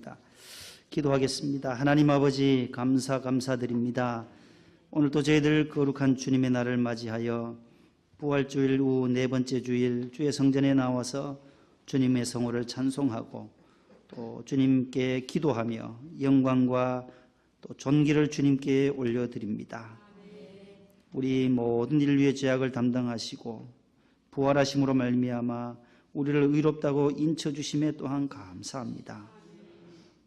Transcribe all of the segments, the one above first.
하겠습니다. 기도하겠습니다. 하나님 아버지 감사드립니다. 오늘도 저희들 거룩한 주님의 날을 맞이하여 부활주일 후 네 번째 주일 주의 성전에 나와서 주님의 성호를 찬송하고 또 주님께 기도하며 영광과 또 존귀를 주님께 올려드립니다. 우리 모든 인류의 죄악을 담당하시고 부활하심으로 말미암아 우리를 의롭다고 인쳐주심에 또한 감사합니다.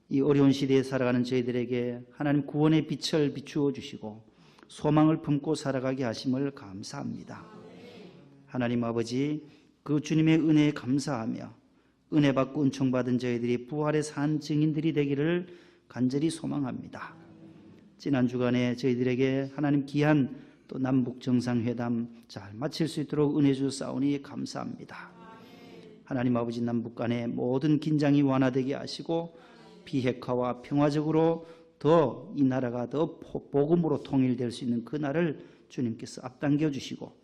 이 어려운 시대에 살아가는 저희들에게 하나님 구원의 빛을 비추어 주시고 소망을 품고 살아가게 하심을 감사합니다. 하나님 아버지, 그 주님의 은혜에 감사하며 은혜 받고 은총 받은 저희들이 부활의 산 증인들이 되기를 간절히 소망합니다. 지난 주간에 저희들에게 하나님 귀한 또 남북 정상회담 잘 마칠 수 있도록 은혜 주사오니 감사합니다. 하나님 아버지, 남북 간의 모든 긴장이 완화되게 하시고 비핵화와 평화적으로 더 이 나라가 더 복음으로 통일될 수 있는 그 날을 주님께서 앞당겨 주시고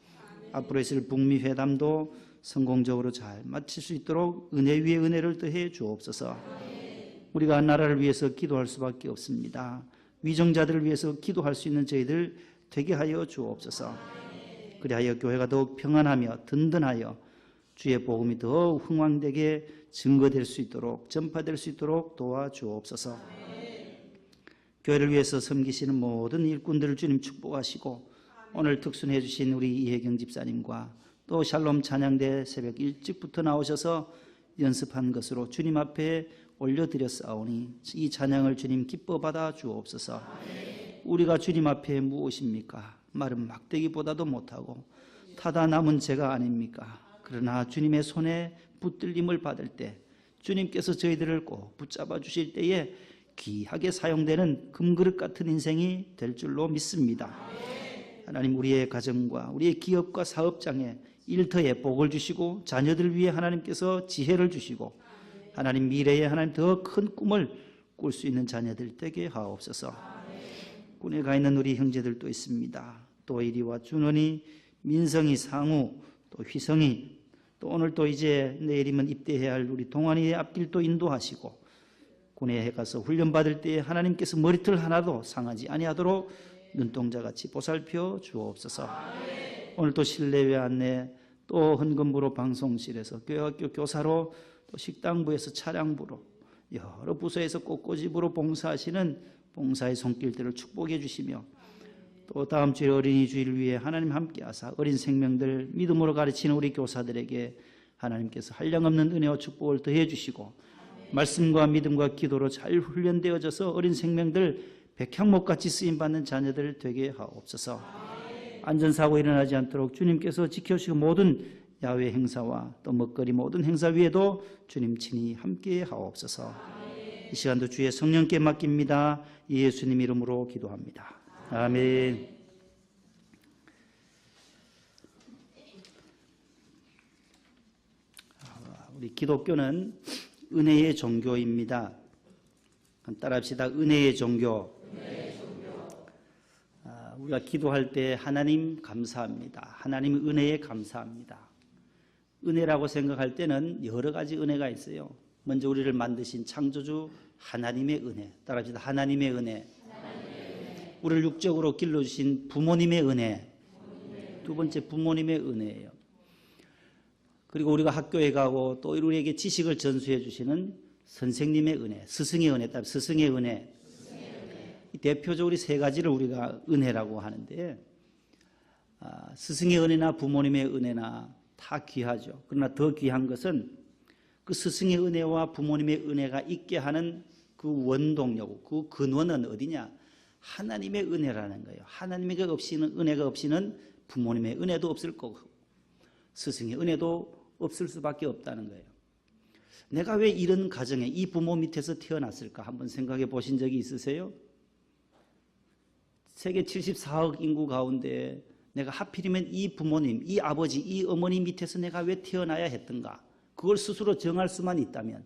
앞으로 있을 북미 회담도 성공적으로 잘 마칠 수 있도록 은혜 위에 은혜를 더해 주옵소서. 우리가 나라를 위해서 기도할 수밖에 없습니다. 위정자들을 위해서 기도할 수 있는 저희들 되게 하여 주옵소서. 그리하여 교회가 더욱 평안하며 든든하여 주의 복음이 더 흥왕되게 증거될 수 있도록 전파될 수 있도록 도와주옵소서. 교회를 위해서 섬기시는 모든 일꾼들을 주님 축복하시고 오늘 특순해 주신 우리 이혜경 집사님과 또 샬롬 찬양대 새벽 일찍부터 나오셔서 연습한 것으로 주님 앞에 올려드렸사오니 이 찬양을 주님 기뻐 받아 주옵소서. 우리가 주님 앞에 무엇입니까? 마른 막대기보다도 못하고 타다 남은 죄가 아닙니까? 그러나 주님의 손에 붙들림을 받을 때 주님께서 저희들을 꼭 붙잡아 주실 때에 귀하게 사용되는 금그릇 같은 인생이 될 줄로 믿습니다. 하나님, 우리의 가정과 우리의 기업과 사업장에 일터에 복을 주시고 자녀들 위해 하나님께서 지혜를 주시고 하나님 미래에 하나님 더 큰 꿈을 꿀 수 있는 자녀들 되게 하옵소서. 군에 가 있는 우리 형제들도 있습니다. 또 이리와 준원이, 민성이, 상우, 또 휘성이, 또 오늘 또 이제 내일이면 입대해야 할 우리 동안이의 앞길도 인도하시고 군에 가서 훈련받을 때에 하나님께서 머리털 하나도 상하지 아니하도록 눈동자같이 보살펴 주옵소서. 오늘 또 실내외 안내, 또 헌금부로 방송실에서 교회학교 교사로, 또 식당부에서 차량부로 여러 부서에서 꽃꽂이부로 봉사하시는 봉사의 손길들을 축복해 주시며 또 다음 주에 어린이 주일을 위해 하나님 함께하사 어린 생명들 믿음으로 가르치는 우리 교사들에게 하나님께서 한량없는 은혜와 축복을 더해 주시고 말씀과 믿음과 기도로 잘 훈련되어져서 어린 생명들 백향목같이 쓰임받는 자녀들 되게 하옵소서. 안전사고 일어나지 않도록 주님께서 지켜주시고 모든 야외 행사와 또 먹거리 모든 행사 위에도 주님 친히 함께 하옵소서. 이 시간도 주의 성령께 맡깁니다. 예수님 이름으로 기도합니다. 아멘. 우리 기독교는 은혜의 종교입니다. 따라합시다. 은혜의 종교. 우리가 기도할 때 하나님 감사합니다. 하나님 은혜에 감사합니다. 은혜라고 생각할 때는 여러 가지 은혜가 있어요. 먼저 우리를 만드신 창조주 하나님의 은혜. 따라합시다. 하나님의 은혜. 우리를 육적으로 길러주신 부모님의 은혜. 두 번째 부모님의 은혜예요. 그리고 우리가 학교에 가고 또 우리에게 지식을 전수해 주시는 선생님의 은혜, 스승의 은혜, 스승의 은혜. 대표적으로 세 가지를 우리가 은혜라고 하는데 스승의 은혜나 부모님의 은혜나 다 귀하죠. 그러나 더 귀한 것은 그 스승의 은혜와 부모님의 은혜가 있게 하는 그 원동력, 그 근원은 어디냐? 하나님의 은혜라는 거예요. 하나님의 은혜가 없이는 부모님의 은혜도 없을 거고 스승의 은혜도 없을 수밖에 없다는 거예요. 내가 왜 이런 가정에 이 부모 밑에서 태어났을까 한번 생각해 보신 적이 있으세요? 세계 74억 인구 가운데 내가 하필이면 이 부모님, 이 아버지, 이 어머니 밑에서 내가 왜 태어나야 했던가? 그걸 스스로 정할 수만 있다면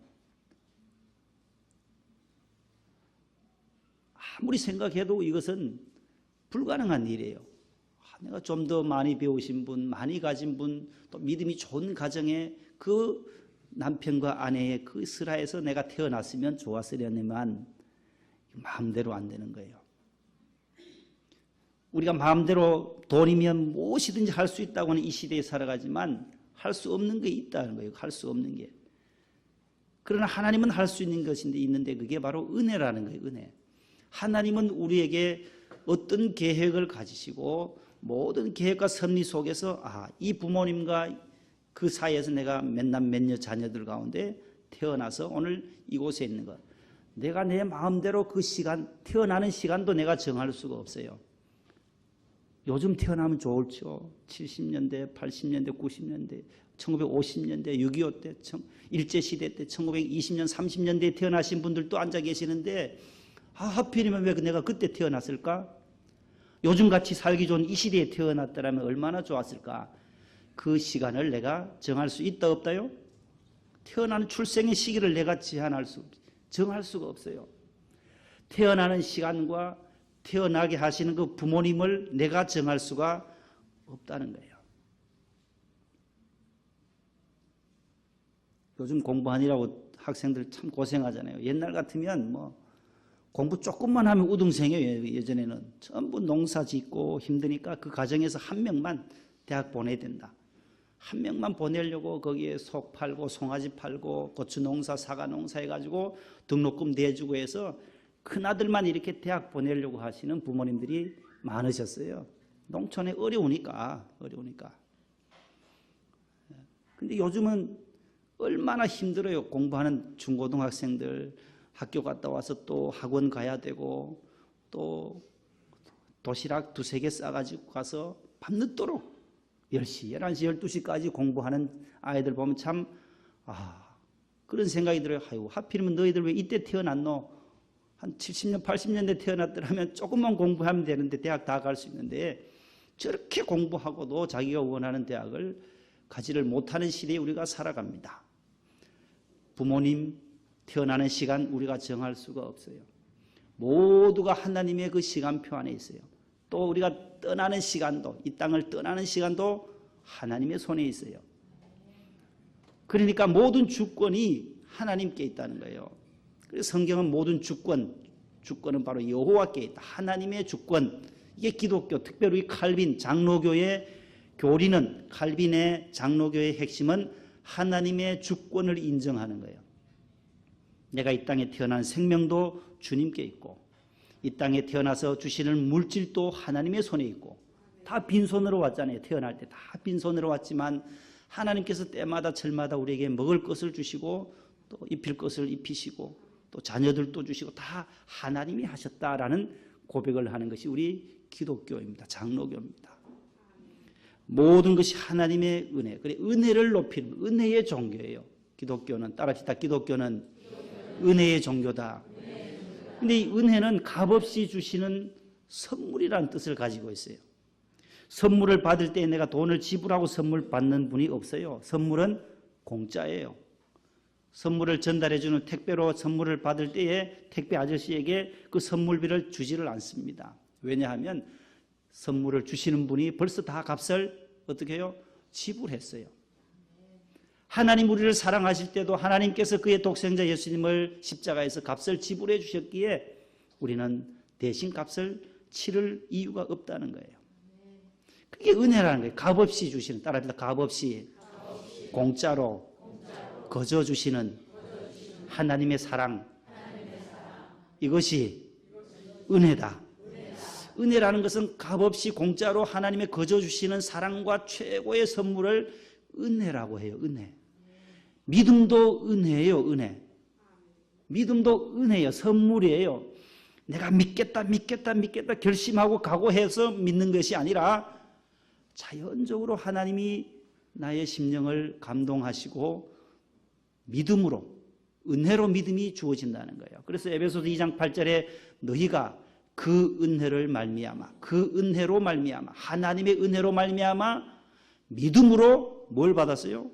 아무리 생각해도 이것은 불가능한 일이에요. 내가 좀 더 많이 배우신 분, 많이 가진 분, 또 믿음이 좋은 가정에 그 남편과 아내의 그 슬하에서 내가 태어났으면 좋았으려니만 마음대로 안 되는 거예요. 우리가 마음대로 돈이면 무엇이든지 할 수 있다고 하는 이 시대에 살아가지만 할 수 없는 게 있다는 거예요. 할 수 없는 게. 그러나 하나님은 할 수 있는 것인데 있는데 그게 바로 은혜라는 거예요. 은혜. 하나님은 우리에게 어떤 계획을 가지시고 모든 계획과 섭리 속에서 이 부모님과 그 사이에서 내가 몇남 몇녀 자녀들 가운데 태어나서 오늘 이곳에 있는 것. 내가 내 마음대로 그 시간, 태어나는 시간도 내가 정할 수가 없어요. 요즘 태어나면 좋을지요. 70년대, 80년대, 90년대, 1950년대, 6.25 때, 일제시대 때, 1920년, 30년대에 태어나신 분들도 앉아 계시는데 하필이면 왜 내가 그때 태어났을까? 요즘같이 살기 좋은 이 시대에 태어났더라면 얼마나 좋았을까? 그 시간을 내가 정할 수 있다 없다요? 태어나는 출생의 시기를 내가 정할 수가 없어요. 태어나는 시간과 태어나게 하시는 그 부모님을 내가 정할 수가 없다는 거예요. 요즘 공부하느라고 학생들 참 고생하잖아요. 옛날 같으면 공부 조금만 하면 우등생이에요. 예전에는 전부 농사 짓고 힘드니까 그 가정에서 한 명만 대학 보내야 된다. 한 명만 보내려고 거기에 속 팔고 송아지 팔고 고추 농사 사과 농사 해가지고 등록금 내주고 해서 큰아들만 이렇게 대학 보내려고 하시는 부모님들이 많으셨어요. 농촌에 어려우니까. 근데 요즘은 얼마나 힘들어요. 공부하는 중고등학생들 학교 갔다 와서 또 학원 가야 되고 또 도시락 2-3개 싸가지고 가서 밤늦도록 10시, 11시, 12시까지 공부하는 아이들 보면 참 그런 생각이 들어요. 하필이면 너희들 왜 이때 태어났노? 한 70년, 80년대 태어났더라면 조금만 공부하면 되는데 대학 다 갈 수 있는데 저렇게 공부하고도 자기가 원하는 대학을 가지를 못하는 시대에 우리가 살아갑니다. 부모님 태어나는 시간 우리가 정할 수가 없어요. 모두가 하나님의 그 시간표 안에 있어요. 또 우리가 떠나는 시간도, 이 땅을 떠나는 시간도 하나님의 손에 있어요. 그러니까 모든 주권이 하나님께 있다는 거예요. 그래서 성경은 모든 주권은 바로 여호와께 있다. 하나님의 주권. 이게 기독교, 특별히 칼빈 장로교의 교리는, 칼빈의 장로교의 핵심은 하나님의 주권을 인정하는 거예요. 내가 이 땅에 태어난 생명도 주님께 있고 이 땅에 태어나서 주시는 물질도 하나님의 손에 있고 다 빈손으로 왔잖아요. 태어날 때 다 빈손으로 왔지만 하나님께서 때마다 절마다 우리에게 먹을 것을 주시고 또 입힐 것을 입히시고 또 자녀들도 주시고 다 하나님이 하셨다라는 고백을 하는 것이 우리 기독교입니다. 장로교입니다. 모든 것이 하나님의 은혜. 그래 은혜를 높이는 은혜의 종교예요. 기독교는 따라합시다. 기독교는 은혜의 종교다. 근데 이 은혜는 값없이 주시는 선물이라는 뜻을 가지고 있어요. 선물을 받을 때 내가 돈을 지불하고 선물 받는 분이 없어요. 선물은 공짜예요. 선물을 전달해 주는 택배로 선물을 받을 때에 택배 아저씨에게 그 선물비를 주지를 않습니다. 왜냐하면 선물을 주시는 분이 벌써 다 값을 어떻게 해요? 지불했어요. 하나님 우리를 사랑하실 때도 하나님께서 그의 독생자 예수님을 십자가에서 값을 지불해 주셨기에 우리는 대신 값을 치를 이유가 없다는 거예요. 그게 은혜라는 거예요. 값없이 주시는, 따라합니다. 값없이 공짜로 거저 주시는 하나님의 사랑. 이것이 은혜다. 은혜라는 것은 값없이 공짜로 하나님의 거저 주시는 사랑과 최고의 선물을 은혜라고 해요. 은혜. 믿음도 은혜예요. 은혜. 믿음도 은혜예요. 선물이에요. 내가 믿겠다 결심하고 각오해서 믿는 것이 아니라 자연적으로 하나님이 나의 심령을 감동하시고 믿음으로, 은혜로 믿음이 주어진다는 거예요. 그래서 에베소서 2장 8절에 너희가 그 은혜를 말미암아, 그 은혜로 말미암아, 하나님의 은혜로 말미암아 믿음으로 뭘 받았어요?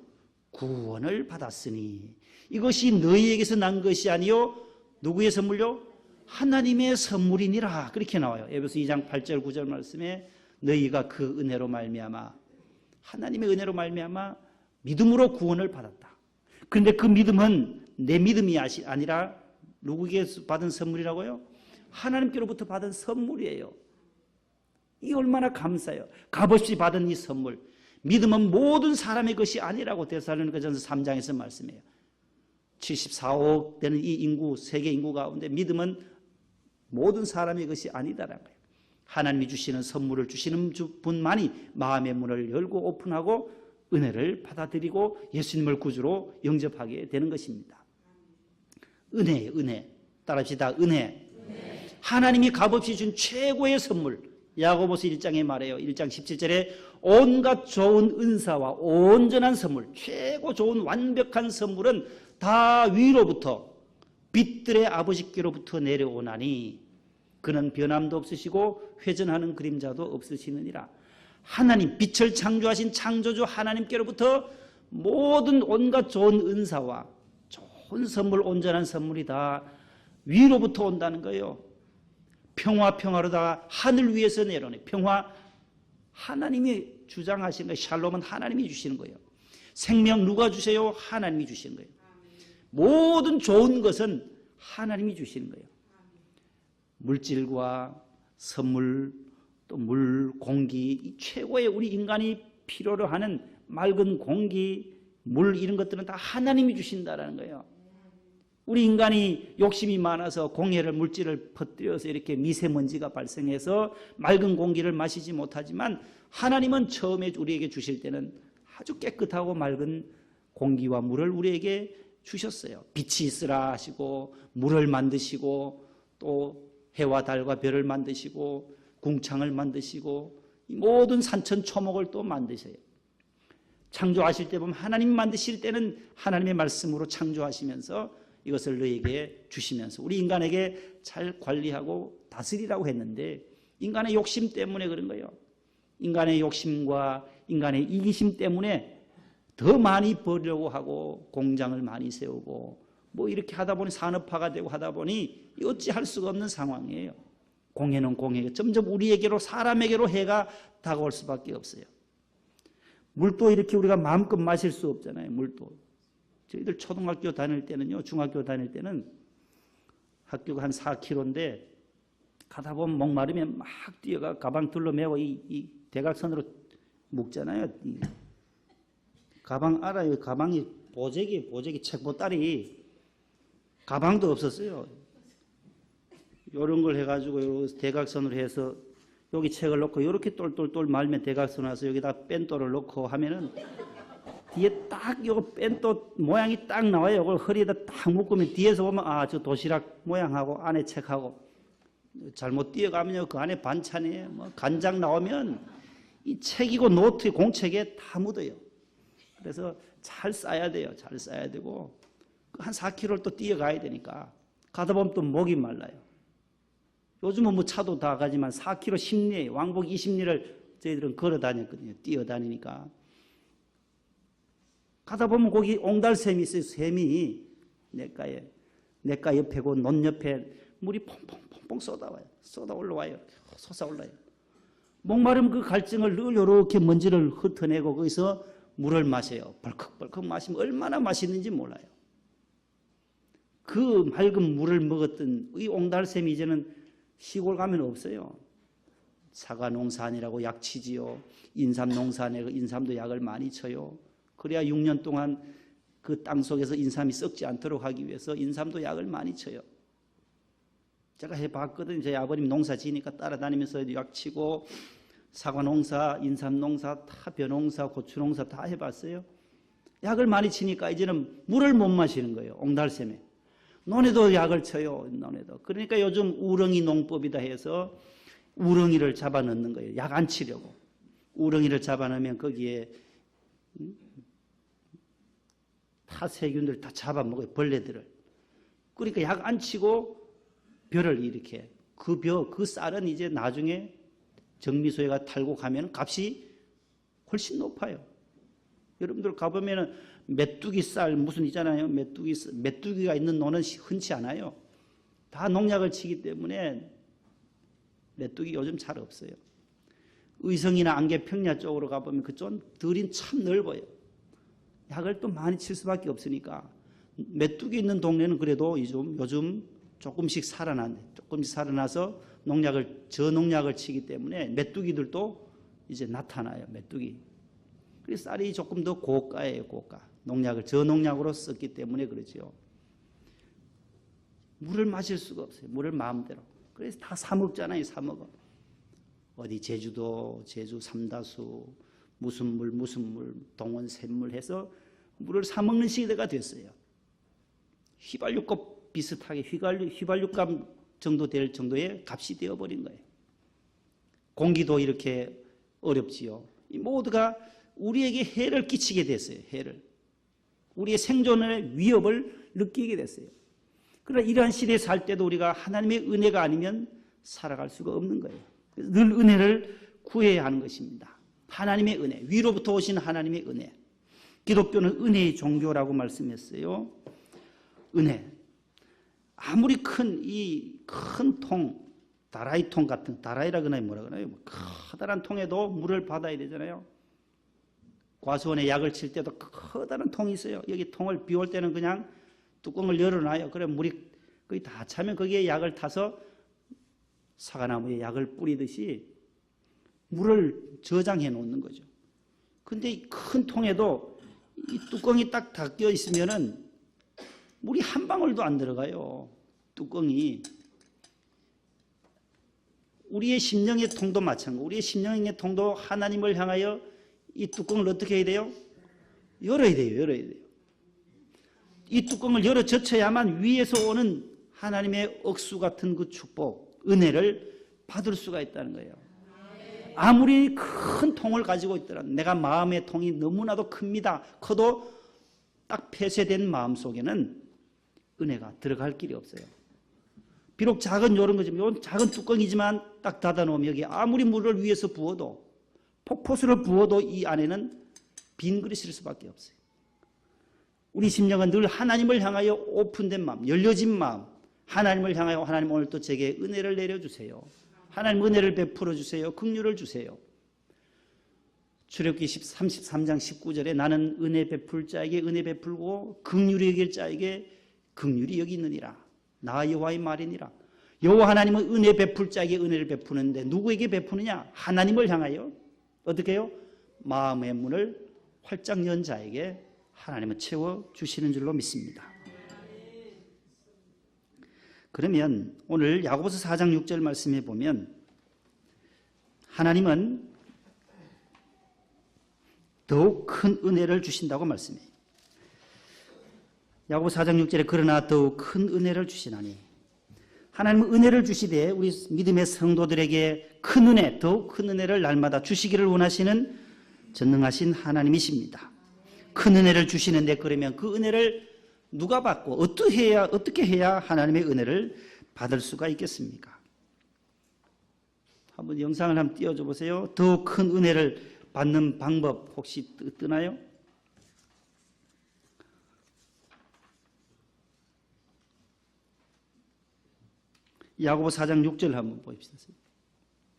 구원을 받았으니 이것이 너희에게서 난 것이 아니요 누구의 선물요? 하나님의 선물이니라. 그렇게 나와요. 에베소서 2장 8절 9절 말씀에 너희가 그 은혜로 말미암아, 하나님의 은혜로 말미암아 믿음으로 구원을 받았다. 그런데 그 믿음은 내 믿음이 아니라 누구에게서 받은 선물이라고요? 하나님께로부터 받은 선물이에요. 이 얼마나 감사해요. 값없이 받은 이 선물. 믿음은 모든 사람의 것이 아니라고 데살로니가전서 3장에서 말씀해요. 74억 되는 이 인구, 세계 인구 가운데 믿음은 모든 사람의 것이 아니다라는 거예요. 하나님이 주시는 선물을 주시는 분만이 마음의 문을 열고 오픈하고 은혜를 받아들이고 예수님을 구주로 영접하게 되는 것입니다. 은혜예요, 은혜. 따라합시다, 은혜. 하나님이 값없이 준 최고의 선물. 야고보서 1장에 말해요. 1장 17절에 온갖 좋은 은사와 온전한 선물, 최고 좋은 완벽한 선물은 다 위로부터 빛들의 아버지께로부터 내려오나니 그는 변함도 없으시고 회전하는 그림자도 없으시느니라. 하나님, 빛을 창조하신 창조주 하나님께로부터 모든 온갖 좋은 은사와 좋은 선물, 온전한 선물이 다 위로부터 온다는 거예요. 평화로 다 하늘 위에서 내려오네. 평화, 하나님이 주장하신 거예요. 샬롬은 하나님이 주시는 거예요. 생명 누가 주세요? 하나님이 주시는 거예요. 모든 좋은 것은 하나님이 주시는 거예요. 물질과 선물, 또 물, 공기, 최고의 우리 인간이 필요로 하는 맑은 공기, 물 이런 것들은 다 하나님이 주신다라는 거예요. 우리 인간이 욕심이 많아서 공해를 물질을 퍼뜨려서 이렇게 미세먼지가 발생해서 맑은 공기를 마시지 못하지만 하나님은 처음에 우리에게 주실 때는 아주 깨끗하고 맑은 공기와 물을 우리에게 주셨어요. 빛이 있으라 하시고 물을 만드시고 또 해와 달과 별을 만드시고 궁창을 만드시고 모든 산천 초목을 또 만드셔요. 창조하실 때 보면 하나님 만드실 때는 하나님의 말씀으로 창조하시면서 이것을 너에게 주시면서 우리 인간에게 잘 관리하고 다스리라고 했는데 인간의 욕심 때문에 그런 거예요. 인간의 욕심과 인간의 이기심 때문에 더 많이 벌려고 하고 공장을 많이 세우고 뭐 이렇게 하다 보니 산업화가 되고 하다 보니 어찌할 수가 없는 상황이에요. 공해는 공해가 점점 우리에게로 사람에게로 해가 다가올 수밖에 없어요. 물도 이렇게 우리가 마음껏 마실 수 없잖아요. 물도. 저희들 초등학교 다닐 때는요, 중학교 다닐 때는 학교가 한 4km인데 가다 보면 목마르면 막 뛰어가 가방 둘러매고 이 대각선으로 묶잖아요. 가방 알아요. 가방이 보재기 책보따리 가방도 없었어요. 이런 걸 해가지고 대각선으로 해서 여기 책을 놓고 이렇게 똘똘똘 말면 대각선 와서 여기다 뺀돌을 놓고 하면은 뒤에 딱 요 뺀돌 모양이 딱 나와요. 이걸 허리에다 딱 묶으면 뒤에서 보면 아, 저 도시락 모양하고 안에 책하고 잘못 뛰어가면요 그 안에 반찬이에요. 뭐 간장 나오면 이 책이고 노트 공책에 다 묻어요. 그래서 잘 싸야 돼요. 잘 싸야 되고 한 4km를 또 뛰어가야 되니까 가다 보면 또 목이 말라요. 요즘은 뭐 차도 다 가지만 4km 10리, 왕복 20리를 저희들은 걸어 다녔거든요. 뛰어다니니까. 가다 보면 거기 옹달샘이 있어요. 샘이 냇가 옆에고 논 옆에 물이 퐁퐁퐁퐁 쏟아 올라와요. 솟아 올라요. 목마름 그 갈증을 늘 이렇게 먼지를 흩어내고 거기서 물을 마셔요. 벌컥벌컥 마시면 얼마나 맛있는지 몰라요. 그 맑은 물을 먹었던 이 옹달샘이 이제는 시골 가면 없어요. 사과 농사아니라고 약 치지요. 인삼 농사아니라고 인삼도 약을 많이 쳐요. 그래야 6년 동안 그 땅 속에서 인삼이 썩지 않도록 하기 위해서 인삼도 약을 많이 쳐요. 제가 해봤거든요. 저희 아버님 농사 지니까 따라다니면서 약 치고 사과 농사, 인삼 농사, 다 벼농사, 고추 농사 다 해봤어요. 약을 많이 치니까 이제는 물을 못 마시는 거예요. 옹달샘에. 논에도 약을 쳐요. 논에도. 그러니까 요즘 우렁이 농법이다 해서 우렁이를 잡아 넣는 거예요. 약 안 치려고. 우렁이를 잡아 넣으면 거기에 다 세균들 다 잡아먹어요. 벌레들을. 그러니까 약 안 치고 벼를 이렇게. 그 쌀은 이제 나중에 정미소에가 탈고 가면 값이 훨씬 높아요. 여러분들 가보면은 메뚜기 쌀 무슨 있잖아요. 메뚜기가 있는 논은 흔치 않아요. 다 농약을 치기 때문에 메뚜기 요즘 잘 없어요. 의성이나 안개 평야 쪽으로 가보면 그쪽은 들이 참 넓어요. 약을 또 많이 칠 수밖에 없으니까 메뚜기 있는 동네는 그래도 요즘 조금씩 살아나서 저농약을 치기 때문에 메뚜기들도 이제 나타나요. 메뚜기. 그래서 쌀이 조금 더 고가예요. 고가. 저농약으로 썼기 때문에 그러죠. 물을 마실 수가 없어요. 물을 마음대로. 그래서 다 사 먹잖아요. 사 먹어. 어디 제주 삼다수 무슨 물 동원 샘물 해서 물을 사 먹는 시대가 됐어요. 휘발유값 비슷하게 휘발유값 정도 될 정도의 값이 되어버린 거예요. 공기도 이렇게 어렵지요. 이 모두가 우리에게 해를 끼치게 됐어요. 해를. 우리의 생존의 위협을 느끼게 됐어요. 그러나 이러한 시대에 살 때도 우리가 하나님의 은혜가 아니면 살아갈 수가 없는 거예요. 그래서 늘 은혜를 구해야 하는 것입니다. 하나님의 은혜, 위로부터 오신 하나님의 은혜. 기독교는 은혜의 종교라고 말씀했어요. 은혜. 아무리 큰 통, 다라이 통 같은, 다라이라 그러나요? 뭐라 그러나요? 커다란 통에도 물을 받아야 되잖아요. 과수원에 약을 칠 때도 커다란 통이 있어요. 여기 통을 비 올 때는 그냥 뚜껑을 열어놔요. 그래 물이 거의 다 차면 거기에 약을 타서 사과나무에 약을 뿌리듯이 물을 저장해 놓는 거죠. 근데 이 큰 통에도 이 뚜껑이 딱 닫혀 있으면은 물이 한 방울도 안 들어가요. 뚜껑이. 우리의 심령의 통도 마찬가지고 우리의 심령의 통도 하나님을 향하여 이 뚜껑을 어떻게 해야 돼요? 열어야 돼요. 이 뚜껑을 열어 젖혀야만 위에서 오는 하나님의 억수 같은 그 축복, 은혜를 받을 수가 있다는 거예요. 아무리 큰 통을 가지고 있더라도 내가 마음의 통이 너무나도 큽니다. 커도 딱 폐쇄된 마음 속에는 은혜가 들어갈 길이 없어요. 비록 작은 요런 거지만 작은 뚜껑이지만 딱 닫아놓으면 여기 아무리 물을 위에서 부어도 폭포수를 부어도 이 안에는 빈 그릇일 수밖에 없어요. 우리 심령은 늘 하나님을 향하여 오픈된 마음, 열려진 마음, 하나님을 향하여 하나님 오늘 또 제게 은혜를 내려주세요. 하나님 은혜를 베풀어 주세요. 긍휼을 주세요. 출애굽기 33장 19절에 나는 은혜 베풀 자에게 은혜 베풀고 긍휼히 여길 자에게 긍휼히 여기느니라. 나 여호와의 말이니라. 여호와 하나님은 은혜 베풀 자에게 은혜를 베푸는데 누구에게 베푸느냐? 하나님을 향하여 어떻게 해요? 마음의 문을 활짝 연 자에게 하나님은 채워주시는 줄로 믿습니다. 그러면 오늘 야고보서 4장 6절 말씀해 보면 하나님은 더욱 큰 은혜를 주신다고 말씀해요. 야고보서 4장 6절에 그러나 더욱 큰 은혜를 주시나니 하나님은 은혜를 주시되 우리 믿음의 성도들에게 큰 은혜, 더욱 큰 은혜를 날마다 주시기를 원하시는 전능하신 하나님이십니다. 큰 은혜를 주시는데 그러면 그 은혜를 누가 받고 어떻게 해야 하나님의 은혜를 받을 수가 있겠습니까? 한번 영상을 한번 띄워줘 보세요. 더욱 큰 은혜를 받는 방법 혹시 뜨나요? 야고보 4장 6절 한번 보십시다.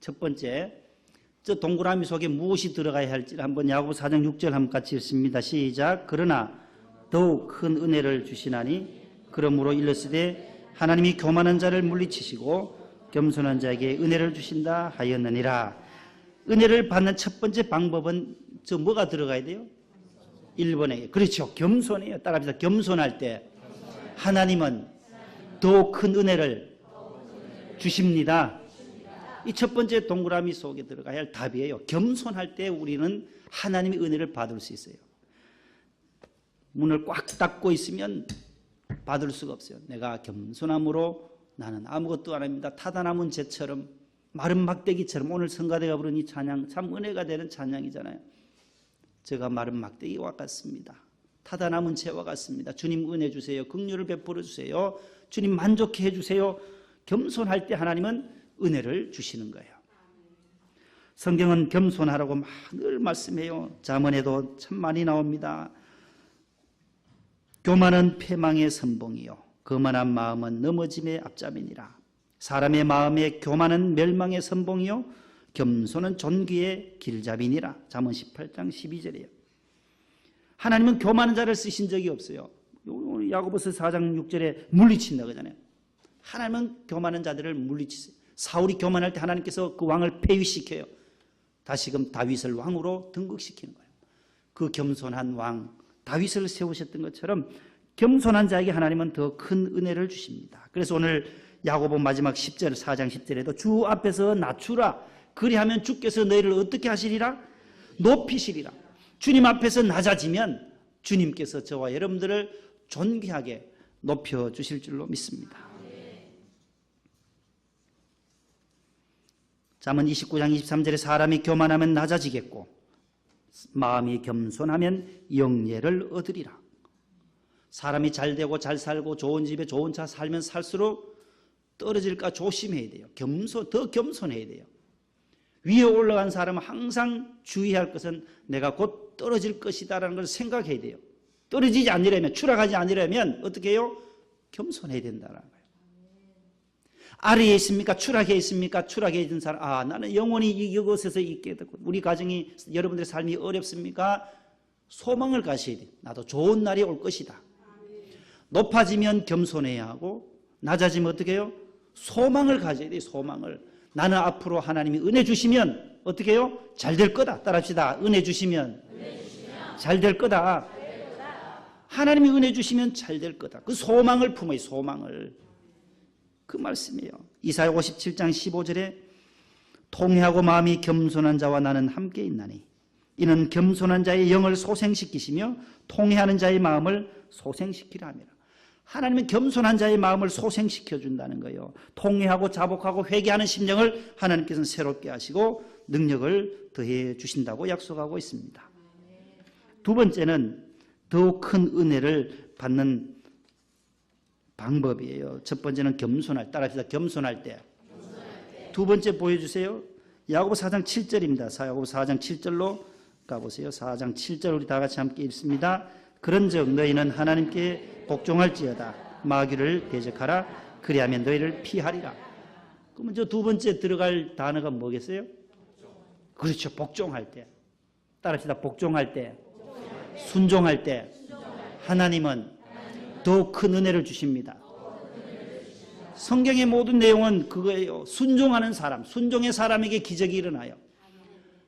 첫 번째, 저 동그라미 속에 무엇이 들어가야 할지 한번 야고보 4장 6절 한번 같이 읽습니다. 시작. 그러나 더욱 큰 은혜를 주시나니 그러므로 일렀으되 하나님이 교만한 자를 물리치시고 겸손한 자에게 은혜를 주신다 하였느니라. 은혜를 받는 첫 번째 방법은 저 뭐가 들어가야 돼요? 1번에 그렇죠. 겸손해요. 따라합시다. 겸손할 때 하나님은 더욱 큰 은혜를 주십니다. 이 첫 번째 동그라미 속에 들어가야 할 답이에요. 겸손할 때 우리는 하나님의 은혜를 받을 수 있어요. 문을 꽉 닫고 있으면 받을 수가 없어요. 내가 겸손함으로 나는 아무것도 안 합니다. 타다 남은 재처럼 마른 막대기처럼 오늘 성가대가 부른 이 찬양 참 은혜가 되는 찬양이잖아요. 제가 마른 막대기와 같습니다. 타다 남은 재와 같습니다. 주님 은혜 주세요. 긍휼을 베풀어 주세요. 주님 만족해 해주세요. 겸손할 때 하나님은 은혜를 주시는 거예요. 성경은 겸손하라고 늘 말씀해요. 잠언에도 참 많이 나옵니다. 교만은 패망의 선봉이요 거만한 마음은 넘어짐의 앞잡이니라. 사람의 마음에 교만은 멸망의 선봉이요 겸손은 존귀의 길잡이니라. 잠언 18장 12절이에요. 하나님은 교만한 자를 쓰신 적이 없어요. 야고보서 4장 6절에 물리친다 그러잖아요. 하나님은 교만한 자들을 물리치세요. 사울이 교만할 때 하나님께서 그 왕을 폐위시켜요. 다시금 다윗을 왕으로 등극시키는 거예요. 그 겸손한 왕 다윗을 세우셨던 것처럼 겸손한 자에게 하나님은 더 큰 은혜를 주십니다. 그래서 오늘 야고보 마지막 10절 4장 10절에도 주 앞에서 낮추라. 그리하면 주께서 너희를 어떻게 하시리라? 높이시리라. 주님 앞에서 낮아지면 주님께서 저와 여러분들을 존귀하게 높여주실 줄로 믿습니다. 잠언 29장 23절에 사람이 교만하면 낮아지겠고 마음이 겸손하면 영예를 얻으리라. 사람이 잘 되고 잘 살고 좋은 집에 좋은 차 살면 살수록 떨어질까 조심해야 돼요. 더 겸손해야 돼요. 위에 올라간 사람은 항상 주의할 것은 내가 곧 떨어질 것이다라는 걸 생각해야 돼요. 떨어지지 않으려면, 추락하지 않으려면 어떻게 해요? 겸손해야 된다는 거예요. 아래에 있습니까? 추락해 있습니까? 추락해 있는 사람, 나는 영원히 이곳에서 있게 되고, 우리 가정이, 여러분들의 삶이 어렵습니까? 소망을 가셔야 돼요. 나도 좋은 날이 올 것이다. 높아지면 겸손해야 하고, 낮아지면 어떻게 해요? 소망을 가져야 돼요. 소망을. 나는 앞으로 하나님이 은혜 주시면 어떻게 해요? 잘 될 거다. 따라합시다. 은혜 주시면 잘 될 거다. 하나님이 은혜 주시면 잘 될 거다. 그 소망을 품어요. 소망을. 그 말씀이에요. 이사야 57장 15절에 통회하고 마음이 겸손한 자와 나는 함께 있나니 이는 겸손한 자의 영을 소생시키시며 통회하는 자의 마음을 소생시키라 함이라. 하나님은 겸손한 자의 마음을 소생시켜 준다는 거예요. 통회하고 자복하고 회개하는 심령을 하나님께서는 새롭게 하시고 능력을 더해 주신다고 약속하고 있습니다. 두 번째는 더욱 큰 은혜를 받는 방법이에요. 첫 번째는 겸손할, 따라합시다. 겸손할 때. 두 번째 보여주세요. 야고보 4장 7절입니다. 야고보 4장 7절로 가보세요. 4장 7절 우리 다 같이 함께 읽습니다. 그런즉 너희는 하나님께 복종할지어다. 마귀를 대적하라. 그리하면 너희를 피하리라. 그러면 저 두 번째 들어갈 단어가 뭐겠어요? 그렇죠. 복종할 때. 따라합시다. 복종할 때. 순종할 때. 하나님은 더 큰 은혜를 주십니다. 성경의 모든 내용은 그거예요. 순종하는 사람, 순종의 사람에게 기적이 일어나요.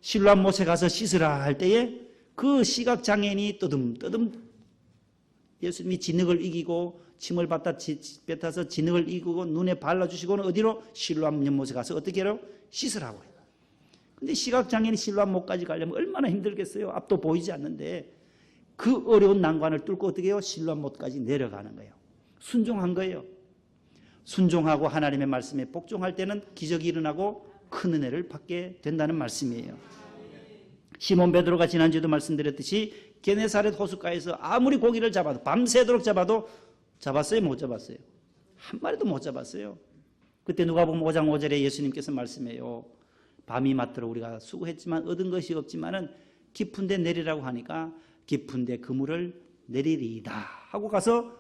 실로암 못에 가서 씻으라 할 때에 그 시각장애인이 뜨듬뜨듬 예수님이 진흙을 이기고 침을 뱉어서 진흙을 이기고 눈에 발라주시고는 어디로? 실로암 연못에 가서 어떻게 해요? 씻으라고 해요. 근데 시각장애인이 실로암 못까지 가려면 얼마나 힘들겠어요. 앞도 보이지 않는데 그 어려운 난관을 뚫고 어떻게 해요? 실로암 못까지 내려가는 거예요. 순종한 거예요. 순종하고 하나님의 말씀에 복종할 때는 기적이 일어나고 큰 은혜를 받게 된다는 말씀이에요. 시몬 베드로가 지난주에도 말씀드렸듯이 게네사렛 호숫가에서 아무리 고기를 잡아도 밤새도록 잡아도 잡았어요? 못 잡았어요? 한 마리도 못 잡았어요. 그때 누가복음 5장 5절에 예수님께서 말씀해요. 밤이 맞도록 우리가 수고했지만 얻은 것이 없지만은 깊은 데 내리라고 하니까 깊은 데 그물을 내리리이다 하고 가서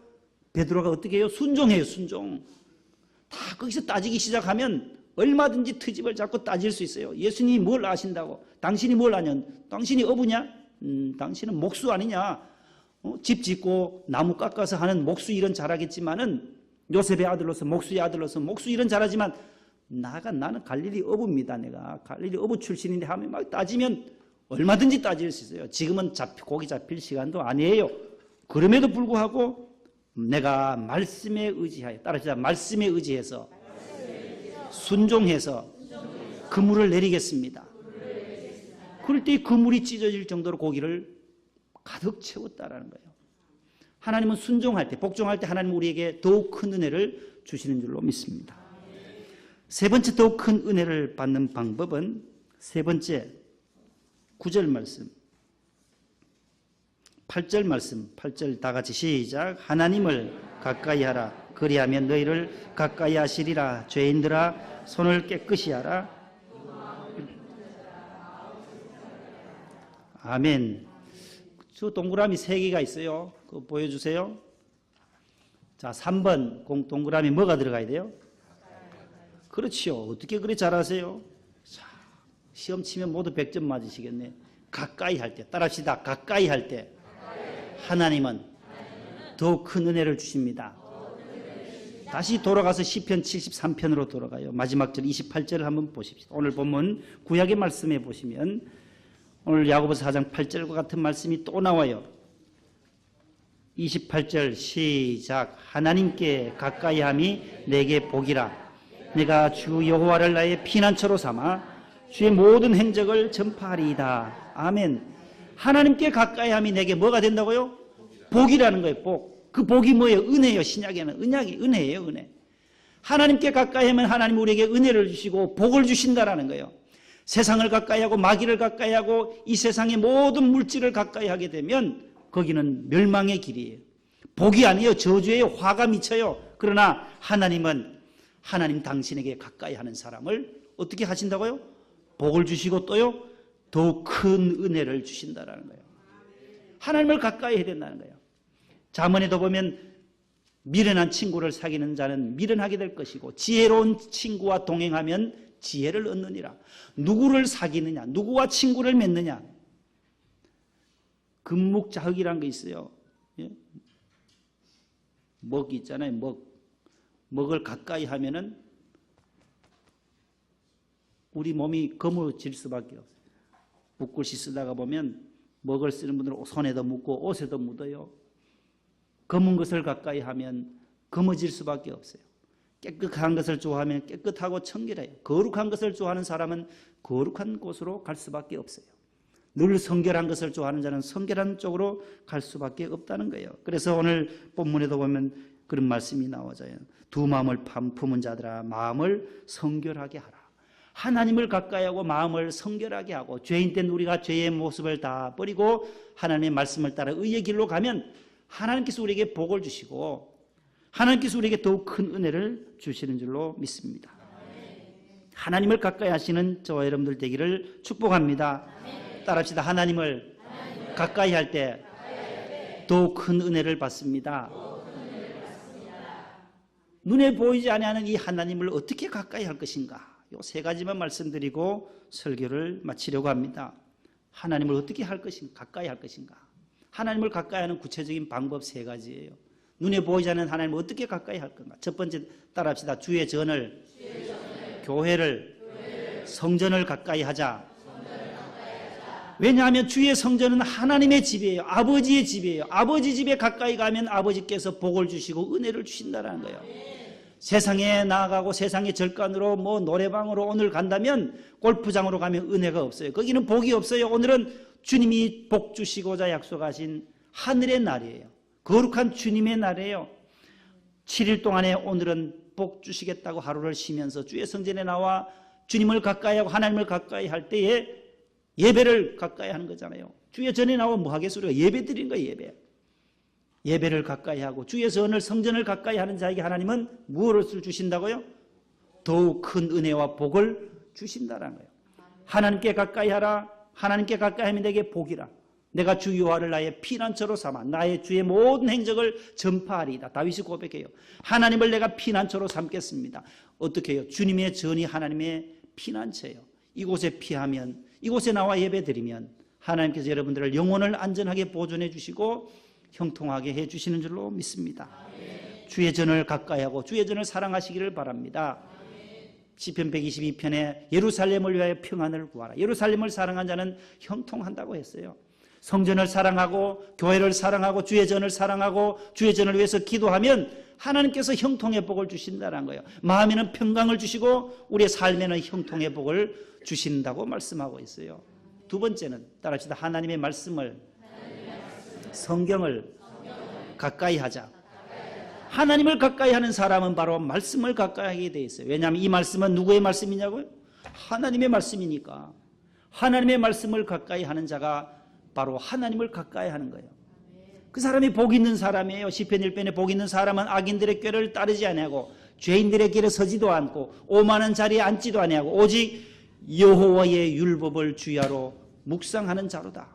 베드로가 어떻게 해요? 순종해요. 순종. 다 거기서 따지기 시작하면 얼마든지 트집을 잡고 따질 수 있어요. 예수님이 뭘 아신다고? 당신이 뭘 아냐? 당신이 어부냐? 당신은 목수 아니냐? 집 짓고 나무 깎아서 하는 목수 일은 잘하겠지만은 요셉의 아들로서 목수의 아들로서 목수 일은 잘하지만 나는 갈릴리 어부입니다. 내가 갈릴리 어부 출신인데 하면 막 따지면 얼마든지 따질 수 있어요. 지금은 고기 잡힐 시간도 아니에요. 그럼에도 불구하고 내가 말씀에 의지하여 따라서 말씀에 의지해서 순종해서 그물을 내리겠습니다. 그럴 때 그물이 찢어질 정도로 고기를 가득 채웠다라는 거예요. 하나님은 순종할 때, 복종할 때 하나님은 우리에게 더욱 큰 은혜를 주시는 줄로 믿습니다. 세 번째 더욱 큰 은혜를 받는 방법은 세 번째 9절 말씀, 8절 말씀, 8절 다 같이 시작. 하나님을 가까이 하라. 그리하면 너희를 가까이 하시리라. 죄인들아 손을 깨끗이 하라. 아멘. 저 동그라미 3개가 있어요. 그거 보여주세요. 자, 3번 동그라미 뭐가 들어가야 돼요? 그렇지요. 어떻게 그래 잘하세요? 자, 시험 치면 모두 100점 맞으시겠네. 가까이 할 때. 따라합시다. 가까이 할 때. 하나님은 더 큰 은혜를 주십니다. 다시 돌아가서 시편 73편으로 돌아가요. 마지막 절 28절을 한번 보십시오. 오늘 본문 구약의 말씀에 보시면 오늘 야고보서 4장 8절과 같은 말씀이 또 나와요. 28절 시작. 하나님께 가까이함이 내게 복이라. 내가 주 여호와를 나의 피난처로 삼아 주의 모든 행적을 전파하리이다. 아멘. 하나님께 가까이함이 내게 뭐가 된다고요? 복이라는 거예요. 복. 그 복이 뭐예요? 은혜예요. 신약에는 은혜예요. 은혜. 하나님께 가까이하면 하나님 우리에게 은혜를 주시고 복을 주신다라는 거예요. 세상을 가까이하고 마귀를 가까이하고 이 세상의 모든 물질을 가까이하게 되면 거기는 멸망의 길이에요. 복이 아니에요. 저주예요. 화가 미쳐요. 그러나 하나님은 하나님 당신에게 가까이하는 사람을 어떻게 하신다고요? 복을 주시고 또요 더욱 큰 은혜를 주신다라는 거예요. 하나님을 가까이 해야 된다는 거예요. 잠언에도 보면 미련한 친구를 사귀는 자는 미련하게 될 것이고 지혜로운 친구와 동행하면 지혜를 얻느니라. 누구를 사귀느냐, 누구와 친구를 맺느냐. 금묵자흑이라는 게 있어요. 먹 있잖아요. 먹을 가까이 하면은 우리 몸이 검어질 수밖에 없어요. 붓글씨 쓰다가 보면 먹을 쓰는 분들은 손에도 묻고 옷에도 묻어요. 검은 것을 가까이 하면 검어질 수밖에 없어요. 깨끗한 것을 좋아하면 깨끗하고 청결해요. 거룩한 것을 좋아하는 사람은 거룩한 곳으로 갈 수밖에 없어요. 늘 성결한 것을 좋아하는 자는 성결한 쪽으로 갈 수밖에 없다는 거예요. 그래서 오늘 본문에도 보면 그런 말씀이 나와져요. 두 마음을 품은 자들아 마음을 성결하게 하라. 하나님을 가까이하고 마음을 성결하게 하고 죄인 된 우리가 죄의 모습을 다 버리고 하나님의 말씀을 따라 의의 길로 가면 하나님께서 우리에게 복을 주시고 하나님께서 우리에게 더욱 큰 은혜를 주시는 줄로 믿습니다. 하나님을 가까이 하시는 저와 여러분들 되기를 축복합니다. 따라합시다. 하나님을 가까이 할 때 더욱 큰 은혜를 받습니다. 눈에 보이지 아니하는 이 하나님을 어떻게 가까이 할 것인가? 요 세 가지만 말씀드리고 설교를 마치려고 합니다. 하나님을 어떻게 할 것인가? 가까이 할 것인가? 하나님을 가까이 하는 구체적인 방법 세 가지예요. 눈에 보이지 않는 하나님을 어떻게 가까이 할 건가? 첫 번째 따라합시다. 주의 전을, 교회를, 성전을 가까이 하자. 왜냐하면 주의 성전은 하나님의 집이에요. 아버지의 집이에요. 아버지 집에 가까이 가면 아버지께서 복을 주시고 은혜를 주신다는 거예요. 세상에 나아가고 세상의 절간으로 노래방으로 오늘 간다면 골프장으로 가면 은혜가 없어요. 거기는 복이 없어요. 오늘은 주님이 복 주시고자 약속하신 하늘의 날이에요. 거룩한 주님의 날이에요. 7일 동안에 오늘은 복 주시겠다고 하루를 쉬면서 주의 성전에 나와 주님을 가까이 하고 하나님을 가까이 할 때에 예배를 가까이 하는 거잖아요. 주의 전에 나와 뭐 하겠어요? 우리가 예배 드리는 거예요. 예배를 가까이 하고 주의 전을 성전을 가까이 하는 자에게 하나님은 무엇을 주신다고요? 더욱 큰 은혜와 복을 주신다는 거예요. 하나님께 가까이 하라. 하나님께 가까이 하면 내게 복이라. 내가 주 여호와를 나의 피난처로 삼아 나의 주의 모든 행적을 전파하리이다. 다윗이 고백해요. 하나님을 내가 피난처로 삼겠습니다. 어떻게 해요? 주님의 전이 하나님의 피난처예요. 이곳에 피하면 이곳에 나와 예배드리면 하나님께서 여러분들을 영혼을 안전하게 보존해 주시고 형통하게 해 주시는 줄로 믿습니다. 아멘. 주의 전을 가까이 하고 주의 전을 사랑하시기를 바랍니다. 아멘. 시편 122편에 예루살렘을 위하여 평안을 구하라. 예루살렘을 사랑한 자는 형통한다고 했어요. 성전을 사랑하고 교회를 사랑하고 주의 전을 사랑하고 주의 전을 위해서 기도하면 하나님께서 형통의 복을 주신다는 거예요. 마음에는 평강을 주시고 우리의 삶에는 형통의 복을 주신다고 말씀하고 있어요. 두 번째는 따라합시다. 하나님의 말씀을 성경을 가까이 하자. 하나님을 가까이 하는 사람은 바로 말씀을 가까이 하게 돼 있어요. 왜냐하면 이 말씀은 누구의 말씀이냐고요? 하나님의 말씀이니까. 하나님의 말씀을 가까이 하는 자가 바로 하나님을 가까이 하는 거예요. 그 사람이 복 있는 사람이에요. 시편 1편에 복 있는 사람은 악인들의 꾀를 따르지 아니하고 죄인들의 길에 서지도 않고 오만한 자리에 앉지도 아니하고 오직 여호와의 율법을 주야로 묵상하는 자로다.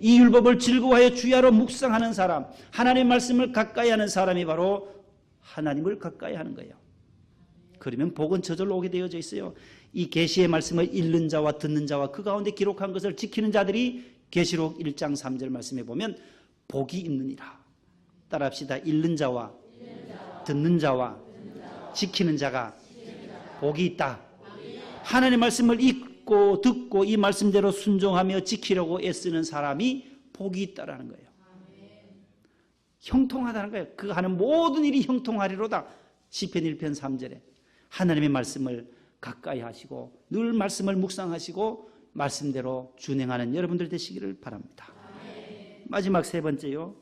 이 율법을 즐거워하여 주야로 묵상하는 사람, 하나님의 말씀을 가까이 하는 사람이 바로 하나님을 가까이 하는 거예요. 그러면 복은 저절로 오게 되어져 있어요. 이 계시의 말씀을 읽는 자와 듣는 자와 그 가운데 기록한 것을 지키는 자들이 계시록 1장 3절 말씀에 보면 복이 있느니라. 따라합시다. 읽는 자와 듣는 자와 지키는 자가 복이 있다. 하나님의 말씀을 읽고 듣고 이 말씀대로 순종하며 지키려고 애쓰는 사람이 복이 있다라는 거예요. 형통하다는 거예요. 그 하는 모든 일이 형통하리로다. 시편 1편 3절에 하나님의 말씀을 가까이 하시고 늘 말씀을 묵상하시고 말씀대로 준행하는 여러분들 되시기를 바랍니다. 마지막 세 번째요.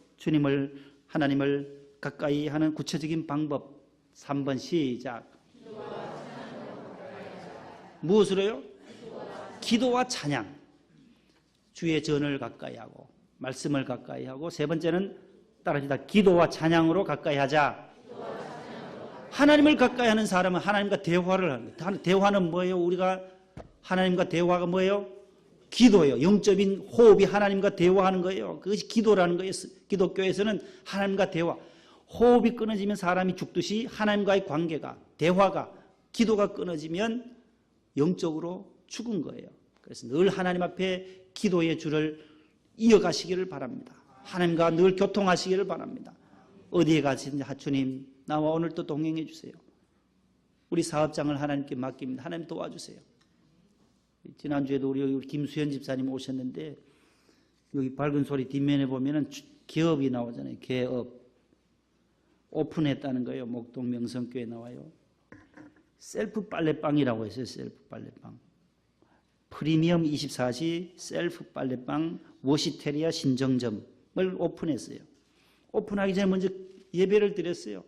하나님을 가까이 하는 구체적인 방법. 3번 시작. 무엇으로요? 기도와 찬양. 주의 전을 가까이 하고 말씀을 가까이 하고 세 번째는 따라합시다. 기도와 찬양으로 가까이 하자. 하나님을 가까이 하는 사람은 하나님과 대화를 하는 거예요. 대화는 뭐예요? 우리가 하나님과 대화가 뭐예요? 기도예요. 영적인 호흡이 하나님과 대화하는 거예요. 그것이 기도라는 거예요. 기독교에서는 하나님과 대화. 호흡이 끊어지면 사람이 죽듯이 하나님과의 관계가, 대화가, 기도가 끊어지면 영적으로 죽은 거예요. 그래서 늘 하나님 앞에 기도의 줄을 이어가시기를 바랍니다. 하나님과 늘 교통하시기를 바랍니다. 어디에 가시든지 주님 나와 오늘 또 동행해 주세요. 우리 사업장을 하나님께 맡깁니다. 하나님 도와주세요. 지난주에도 우리 김수현 집사님 오셨는데 여기 밝은 소리 뒷면에 보면은 개업이 나오잖아요. 개업. 오픈했다는 거예요. 목동 명성교회 나와요. 셀프 빨래방이라고 했어요. 셀프 빨래방. 프리미엄 24시 셀프 빨래방 워시테리아 신정점을 오픈했어요. 오픈하기 전에 먼저 예배를 드렸어요.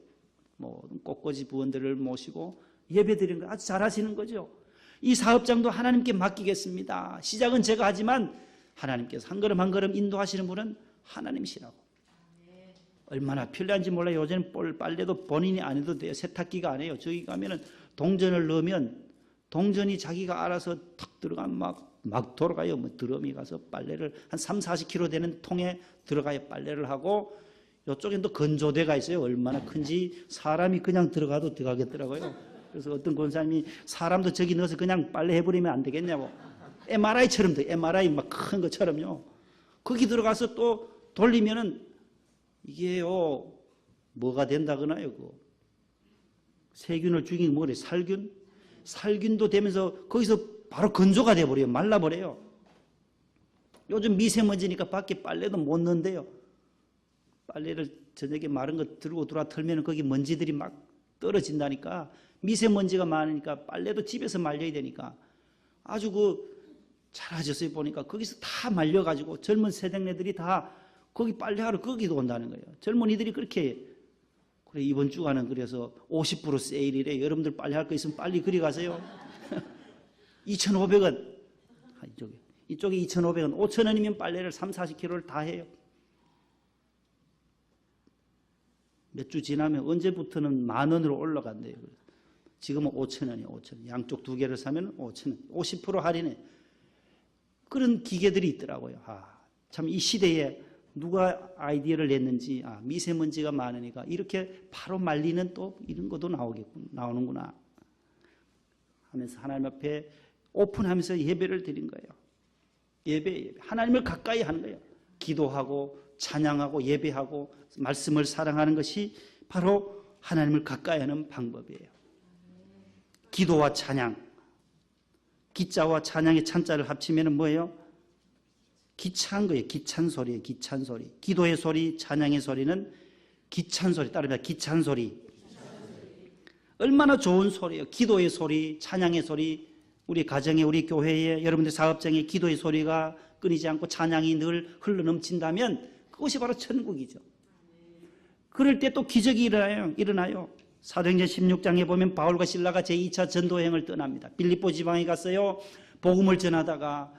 꽃꽂이 부원들을 모시고 예배 드리는 거 아주 잘하시는 거죠. 이 사업장도 하나님께 맡기겠습니다. 시작은 제가 하지만 하나님께서 한 걸음 한 걸음 인도하시는 분은 하나님이시라고. 얼마나 편리한지 몰라요. 요새는 빨래도 본인이 안 해도 돼요. 세탁기가 안 해요. 저기 가면은 동전을 넣으면 동전이 자기가 알아서 탁 들어가면 막 돌아가요. 드럼이 가서 빨래를 한 30-40kg 되는 통에 들어가요. 빨래를 하고 이쪽엔 또 건조대가 있어요. 얼마나 큰지 사람이 그냥 들어가도 들어가겠더라고요. 그래서 어떤 권사님이 사람도 저기 넣어서 그냥 빨래 해버리면 안 되겠냐고. MRI처럼 돼. MRI 막 큰 것처럼요. 거기 들어가서 또 돌리면은 이게요 뭐가 된다거나요. 세균을 죽이는 뭐래? 살균? 살균도 되면서 거기서 바로 건조가 돼버려요. 말라버려요. 요즘 미세먼지니까 밖에 빨래도 못 넣는데요. 빨래를 저녁에 마른 거 들고 들어와 털면 거기 먼지들이 막 떨어진다니까. 미세먼지가 많으니까 빨래도 집에서 말려야 되니까 아주 잘하셨어요. 보니까 거기서 다 말려가지고 젊은 세대네들이 다 거기 빨래하러 거기도 온다는 거예요. 젊은이들이 그렇게. 그래 이번 주간은 그래서 50% 세일이래. 여러분들 빨래할 거 있으면 빨리 그리 가세요. 2,500원. 이쪽에 2,500원. 5,000원이면 빨래를 30-40kg를 다 해요. 몇 주 지나면 언제부터는 10,000원으로 올라간대요. 지금은 5,000원이에요. 5,000원. 양쪽 두 개를 사면 5,000원. 50% 할인해. 그런 기계들이 있더라고요. 참 이 시대에 누가 아이디어를 냈는지 미세먼지가 많으니까 이렇게 바로 말리는 또 이런 것도 나오는구나 하면서 하나님 앞에 오픈하면서 예배를 드린 거예요. 예배. 하나님을 가까이 하는 거예요. 기도하고 찬양하고 예배하고 말씀을 사랑하는 것이 바로 하나님을 가까이 하는 방법이에요. 기도와 찬양. 기자와 찬양의 찬자를 합치면 뭐예요? 기찬 거예요. 기찬 소리예요. 기찬 소리. 기도의 소리, 찬양의 소리는 기찬 소리. 따르면 기찬 소리. 얼마나 좋은 소리예요. 기도의 소리, 찬양의 소리. 우리 가정에, 우리 교회에, 여러분들 사업장에 기도의 소리가 끊이지 않고 찬양이 늘 흘러넘친다면 그것이 바로 천국이죠. 그럴 때 또 기적이 일어나요. 사도행전 16장에 보면 바울과 실라가 제2차 전도여행을 떠납니다. 빌립보 지방에 갔어요. 복음을 전하다가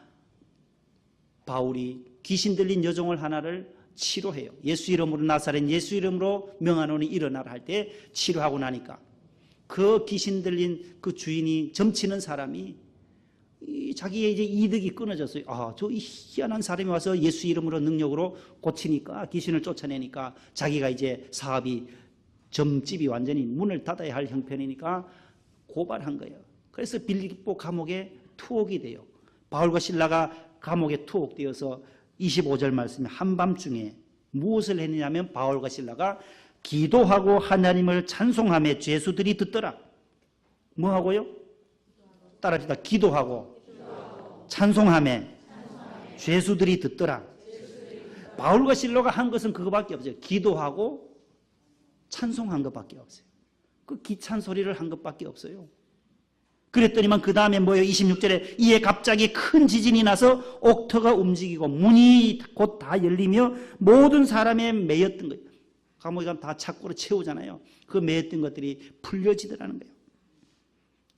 바울이 귀신 들린 여종을 하나를 치료해요. 예수 이름으로 나사렛 예수 이름으로 명하노니 일어나라 할 때 치료하고 나니까 그 귀신 들린 그 주인이 점치는 사람이 자기의 이제 이득이 끊어졌어요. 저 희한한 사람이 와서 예수 이름으로 능력으로 고치니까 귀신을 쫓아내니까 자기가 이제 사업이 점집이 완전히 문을 닫아야 할 형편이니까 고발한 거예요. 그래서 빌립보 감옥에 투옥이 돼요. 바울과 실라가 감옥에 투옥되어서 25절 말씀에 한밤중에 무엇을 했느냐면 바울과 실라가 기도하고 하나님을 찬송하며 죄수들이 듣더라. 뭐하고요? 따라합시다. 기도하고 찬송하며 죄수들이 듣더라. 바울과 실로가 한 것은 그거밖에 없어요. 기도하고 찬송한 것밖에 없어요. 그 기찬 소리를 한 것밖에 없어요. 그랬더니만 그 다음에 뭐예요? 26절에 이에 갑자기 큰 지진이 나서 옥터가 움직이고 문이 곧 다 열리며 모든 사람의 매였던 거예요. 감옥에 가면 다 착고로 채우잖아요. 그 매였던 것들이 풀려지더라는 거예요.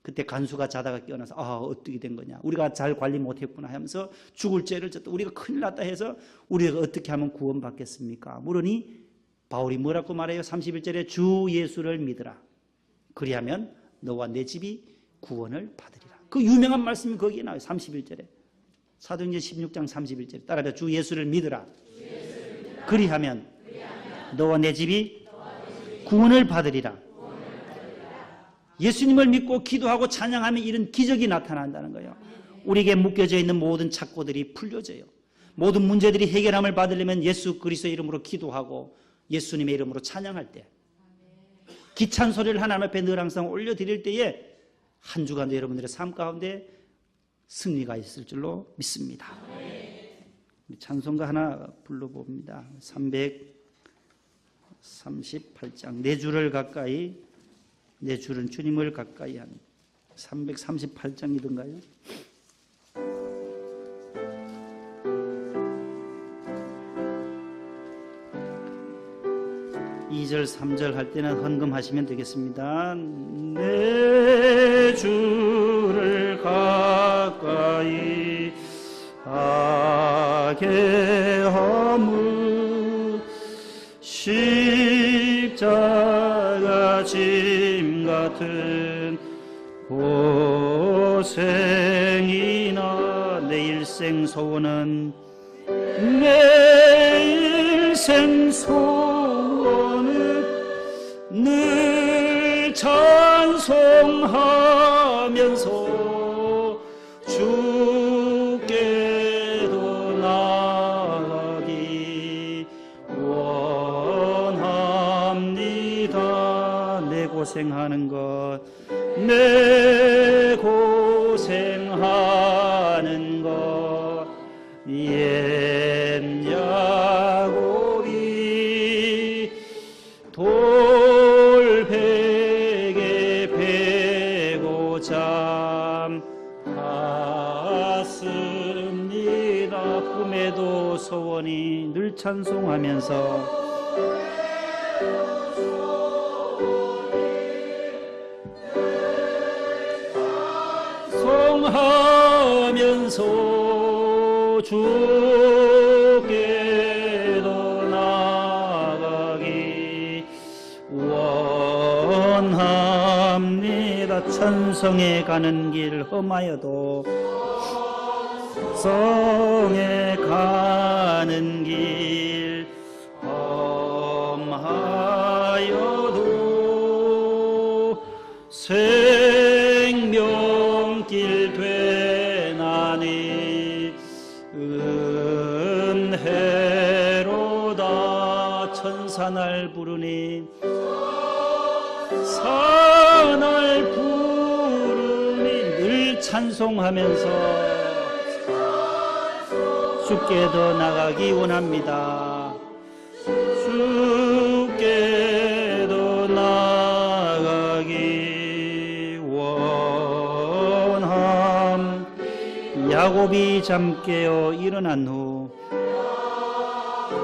그때 간수가 자다가 깨어나서 어떻게 된 거냐, 우리가 잘 관리 못했구나 하면서 죽을 죄를 졌다, 우리가 큰일 났다 해서 우리가 어떻게 하면 구원받겠습니까? 물으니 바울이 뭐라고 말해요? 31절에 주 예수를 믿으라. 그리하면 너와 내 집이 구원을 받으리라. 그 유명한 말씀이 거기에 나와요. 31절에 사도행전 16장 31절에 따라서 주 예수를 믿으라. 그리하면 너와 내 집이 구원을 받으리라. 예수님을 믿고 기도하고 찬양하면 이런 기적이 나타난다는 거예요. 우리에게 묶여져 있는 모든 착고들이 풀려져요. 모든 문제들이 해결함을 받으려면 예수 그리스도의 이름으로 기도하고 예수님의 이름으로 찬양할 때, 기찬 소리를 하나님 앞에 늘 항상 올려드릴 때에 한 주간도 여러분들의 삶 가운데 승리가 있을 줄로 믿습니다. 찬송가 하나 불러봅니다. 338장 내 주를 가까이, 내 주는 주님을 가까이 한 338장이던가요? 이 절 3절 할 때는 헌금하시면 되겠습니다. 내 주를 가까이 하게 하무 십자가 짐 같은 고생이나 내 일생 소원은 내 일생 소원은 늘 찬송하면서 주께도 나가기 원합니다. 내 고생하는 것, 내 고생하는 것, 옛 야곱이 돌베개 베고 잠갔습니다. 꿈에도 소원이 늘 찬송하면서 하면서 주께도 나가기 원합니다. 천성에 가는 길 험하여도 성에 가는 길 험하여도 생명길 되나니 은혜로다. 천사날 부르니 사날 부르니 늘 찬송하면서 주께도 나가기 원합니다. 주께도 나가기 원함. 야곱이 잠 깨어 일어난 후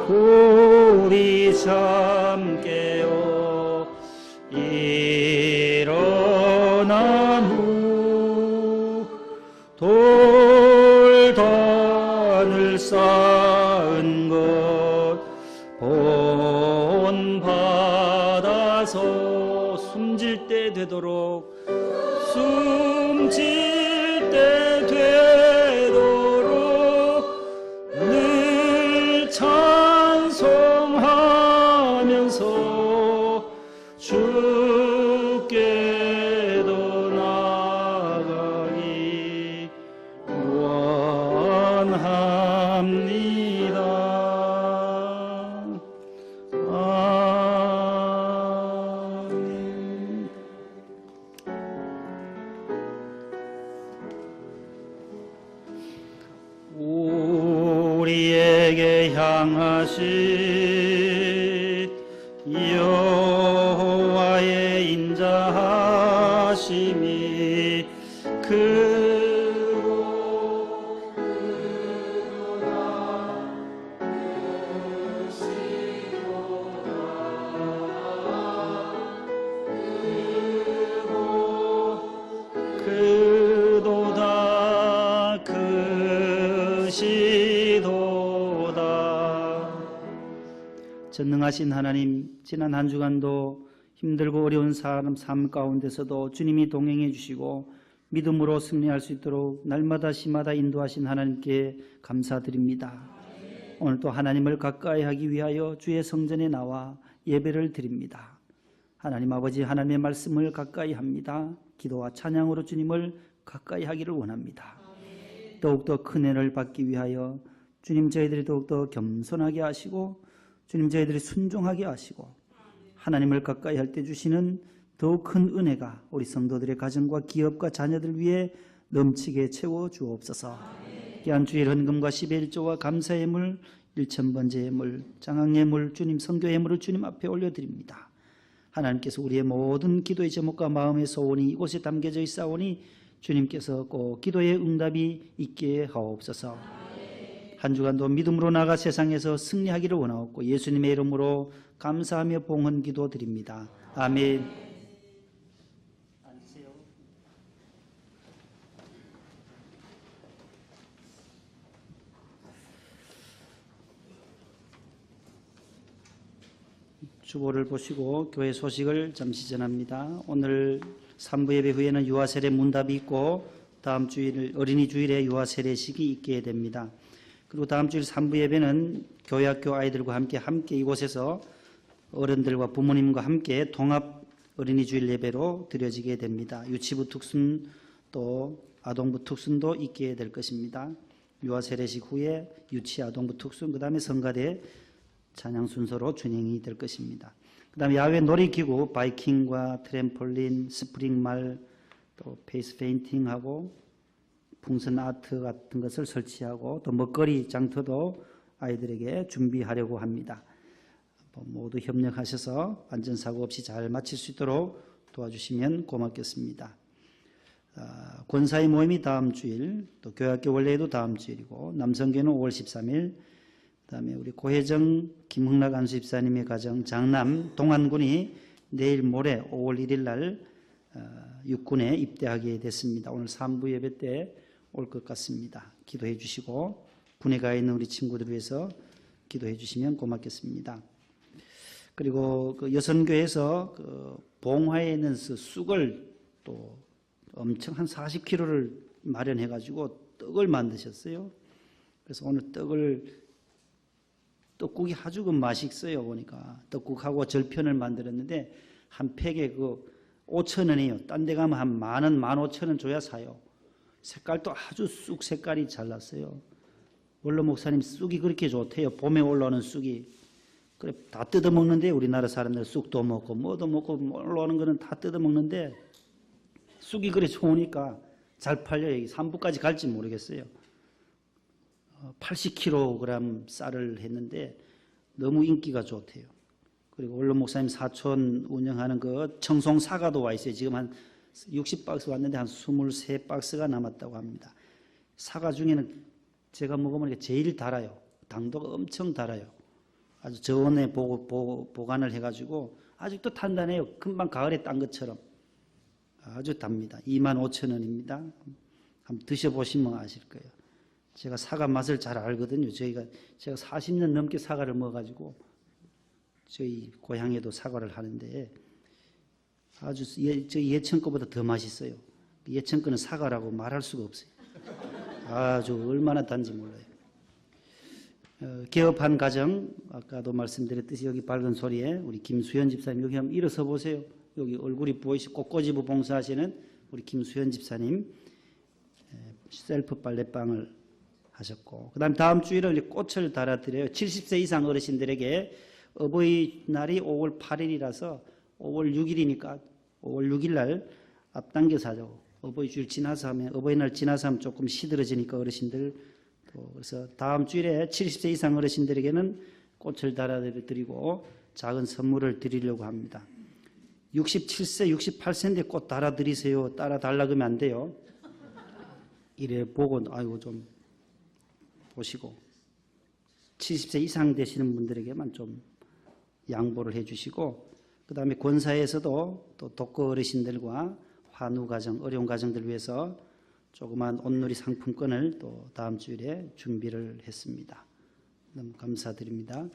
우리 잠 깨어 일어난 후 돌단을 쌓은 것 본받아서 숨질 때 되도록 숨질 때 되도록 늘 찬송하면서 주께도 나가기 원합니다. 내게 향하시 여호와의 인자하심이 그도다 크시도다. 전능하신 하나님, 지난 한 주간도 힘들고 어려운 삶 가운데서도 주님이 동행해 주시고 믿음으로 승리할 수 있도록 날마다 시마다 인도하신 하나님께 감사드립니다. 오늘도 하나님을 가까이 하기 위하여 주의 성전에 나와 예배를 드립니다. 하나님 아버지, 하나님의 말씀을 가까이 합니다. 기도와 찬양으로 주님을 가까이 하기를 원합니다. 더욱더 큰 은혜를 받기 위하여 주님 저희들이 더욱더 겸손하게 하시고 주님 저희들이 순종하게 하시고 하나님을 가까이 할 때 주시는 더욱 큰 은혜가 우리 성도들의 가정과 기업과 자녀들 위해 넘치게 채워 주옵소서. 귀한 주일 헌금과 11조와 감사의 예물, 1,000번째 예물, 장학 예물, 주님 선교 예물을 주님 앞에 올려드립니다. 하나님께서 우리의 모든 기도의 제목과 마음의 소원이 이곳에 담겨져 있사오니 주님께서 꼭 기도의 응답이 있게 하옵소서. 한 주간도 믿음으로 나가 세상에서 승리하기를 원하옵고 예수님의 이름으로 감사하며 봉헌 기도 드립니다. 아멘. 주보를 보시고 교회 소식을 잠시 전합니다. 오늘 3부 예배 후에는 유아 세례 문답이 있고 다음 주일 어린이 주일에 유아 세례식이 있게 됩니다. 그리고 다음 주일 3부 예배는 교회 학교 아이들과 함께 이곳에서 어른들과 부모님과 함께 통합 어린이 주일 예배로 드려지게 됩니다. 유치부 특순 또 아동부 특순도 있게 될 것입니다. 유아 세례식 후에 유치 아동부 특순, 그 다음에 성가대 찬양 순서로 진행이 될 것입니다. 그 다음에 야외 놀이기구 바이킹과 트램폴린, 스프링말, 또 페이스 페인팅하고 풍선 아트 같은 것을 설치하고 또 먹거리 장터도 아이들에게 준비하려고 합니다. 모두 협력하셔서 안전사고 없이 잘 마칠 수 있도록 도와주시면 고맙겠습니다. 권사의 모임이 다음 주일, 또 교회학교 원래에도 다음 주일이고 남성교는 5월 13일, 그 다음에 우리 고혜정 김흥락 안수집사님의 가정 장남 동안군이 내일 모레 5월 1일 날 육군에 입대하게 됐습니다. 오늘 3부 예배 때 올 것 같습니다. 기도해 주시고 군에 가 있는 우리 친구들을 위해서 기도해 주시면 고맙겠습니다. 그리고 그 여선교에서 그 봉화에 있는 쑥을 또 엄청 한 40kg를 마련해 가지고 떡을 만드셨어요. 그래서 오늘 떡국이 아주 맛있어요. 보니까 떡국하고 절편을 만들었는데 한 팩에 그 5,000원이에요. 딴 데 가면 한 10,000원, 15,000원 줘야 사요. 색깔도 아주 쑥 색깔이 잘 났어요. 원로 목사님 쑥이 그렇게 좋대요. 봄에 올라오는 쑥이. 그래 다 뜯어먹는데 우리나라 사람들 쑥도 먹고 뭐도 먹고 올라오는 거는 다 뜯어먹는데 쑥이 그래 좋으니까 잘 팔려요. 3부까지 갈지 모르겠어요. 80kg 쌀을 했는데 너무 인기가 좋대요. 그리고 원로 목사님 사촌 운영하는 그 청송 사과도 와 있어요. 지금 한 60박스 왔는데 한 23박스가 남았다고 합니다. 사과 중에는 제가 먹어보니까 제일 달아요. 당도가 엄청 달아요. 아주 저온에 보관을 해가지고 아직도 단단해요. 금방 가을에 딴 것처럼 아주 답니다. 25,000원입니다. 한번 드셔보시면 아실 거예요. 제가 사과 맛을 잘 알거든요. 제가 40년 넘게 사과를 먹어가지고 저희 고향에도 사과를 하는데 아주 저희 예천 거보다 더 맛있어요. 예천 거는 사과라고 말할 수가 없어요. 아주 얼마나 단지 몰라요. 개업한 가정, 아까도 말씀드렸듯이 여기 밝은 소리에 우리 김수현 집사님 여기 한번 일어서 보세요. 여기 얼굴이 보이시고 꽃꽂이부 봉사하시는 우리 김수현 집사님 셀프 빨래방을 하셨고, 그 다음 다음 주일은 꽃을 달아드려요. 70세 이상 어르신들에게 어버이날이 5월 8일이라서 5월 6일이니까 5월 6일 날 앞당겨서 하자고. 어버이 주일 지나서 하면, 어버이날 지나서 하면 조금 시들어지니까 어르신들 또 그래서 다음 주일에 70세 이상 어르신들에게는 꽃을 달아드리고 작은 선물을 드리려고 합니다. 67세, 68세인데 꽃 달아드리세요. 따라 그러면 안 돼요. 이래 보고 아이고 좀 보시고 70세 이상 되시는 분들에게만 좀 양보를 해주시고, 그 다음에 권사에서도 또 독거 어르신들과 환우 가정, 어려운 가정들 위해서 조그만 온누리 상품권을 또 다음 주일에 준비를 했습니다. 너무 감사드립니다.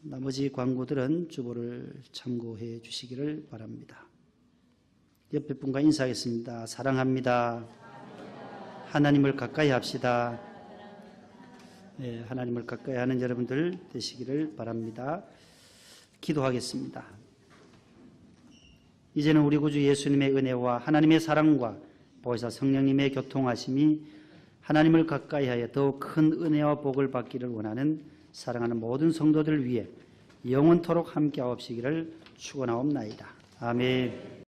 나머지 광고들은 주보를 참고해 주시기를 바랍니다. 옆에 분과 인사하겠습니다. 사랑합니다. 하나님을 가까이 합시다. 네, 하나님을 가까이 하는 여러분들 되시기를 바랍니다. 기도하겠습니다. 이제는 우리 구주 예수님의 은혜와 하나님의 사랑과 보혜사 성령님의 교통하심이 하나님을 가까이 하여 더욱 큰 은혜와 복을 받기를 원하는 사랑하는 모든 성도들 위해 영원토록 함께하옵시기를 축원하옵나이다. 아멘.